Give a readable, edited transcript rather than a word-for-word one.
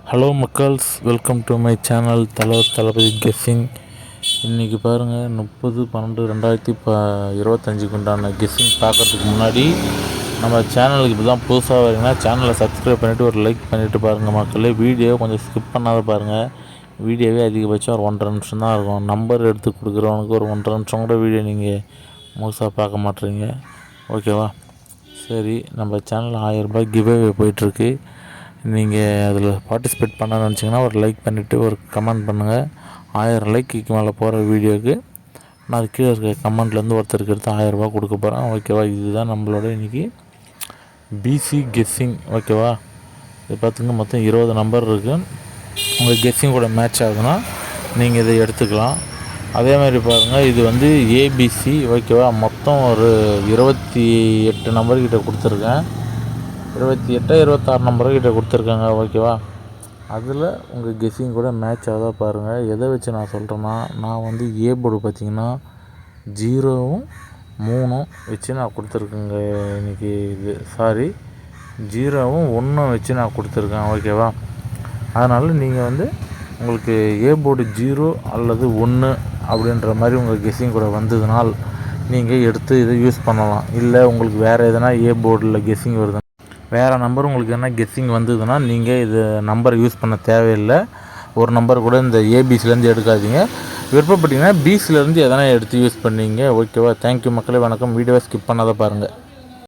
Hello மக்கள்ஸ், welcome to my channel Thalapathy guessing. இன்றைக்கி பாருங்கள் 30/12/2025 உண்டான கெஸ்ஸிங் பார்க்குறதுக்கு முன்னாடி நம்ம சேனலுக்கு இப்போ தான் புதுசாக வரீங்கன்னா சேனலை சப்ஸ்கிரைப் பண்ணிவிட்டு ஒரு லைக் பண்ணிவிட்டு பாருங்கள் மக்களே. வீடியோவை கொஞ்சம் ஸ்கிப் பண்ணாத பாருங்கள். வீடியோவே அதிகபட்சம் ஒரு 1.5 நிமிஷம் தான் இருக்கும். நம்பர் எடுத்து கொடுக்குறவனுக்கு ஒரு 1.5 நிமிஷம் கூட வீடியோ நீங்கள் முழுசாக பார்க்க மாட்டேறீங்க. ஓகேவா? சரி, நம்ம சேனலில் 1000 ரூபாய் கிவ்அவே போயிட்டுருக்கு. நீங்கள் அதில் பார்ட்டிசிபேட் பண்ண நினச்சிங்கன்னா ஒரு லைக் பண்ணிவிட்டு ஒரு கமெண்ட் பண்ணுங்கள். 1000 லைக்கு மேலே போகிற வீடியோவுக்கு நான் அது கீழே இருக்க கமெண்ட்லேருந்து ஒருத்தருக்கு எடுத்து 1000 ரூபா கொடுக்க போகிறேன். ஓகேவா? இதுதான் நம்மளோட இன்றைக்கி பிசி கெஸ்ஸிங். ஓகேவா? இது பார்த்துங்க, மொத்தம் 20 நம்பர் இருக்குது. உங்கள் கெஸ்ஸிங் கூட மேட்ச் ஆகுதுன்னா நீங்கள் இதை எடுத்துக்கலாம். அதே மாதிரி பாருங்கள், இது வந்து ஏபிசி. ஓகேவா? மொத்தம் ஒரு 28 நம்பர்கிட்ட கொடுத்துருக்கேன். 26 நம்பர்கிட்ட கொடுத்துருக்காங்க. ஓகேவா? அதில் உங்கள் கெஸ்ஸிங் கூட மேட்ச் ஆகுதா பாருங்கள். எதை வச்சு நான் சொல்கிறேன்னா, நான் வந்து ஏ போர்டு பார்த்திங்கன்னா 0வும் 3ம் வச்சு நான் கொடுத்துருக்கேங்க. இன்றைக்கி இது 0வும் 1ம் வச்சு நான் கொடுத்துருக்கேன். ஓகேவா? அதனால் நீங்கள் வந்து உங்களுக்கு ஏ போர்டு 0 அல்லது 1 அப்படின்ற மாதிரி உங்கள் கெஸ்ஸிங் கூட வந்ததுனால் நீங்கள் எடுத்து இதை யூஸ் பண்ணலாம். இல்லை உங்களுக்கு வேறு எதனா ஏ போர்டில் கெஸ்ஸிங் வருது, வேறு நம்பர் உங்களுக்கு என்ன கெஸ்ஸிங் வந்ததுன்னா நீங்கள் இது நம்பர் யூஸ் பண்ண தேவையில்லை. ஒரு நம்பர் கூட இந்த ஏபிசிலேருந்து எடுக்காதீங்க. விருப்பப்பட்டீங்கன்னா பிசிலேருந்து எதனா எடுத்து யூஸ் பண்ணிங்க. ஓகேவா? தேங்க்யூ மக்களே, வணக்கம். வீடியோவை ஸ்கிப் பண்ணாத பாருங்கள்.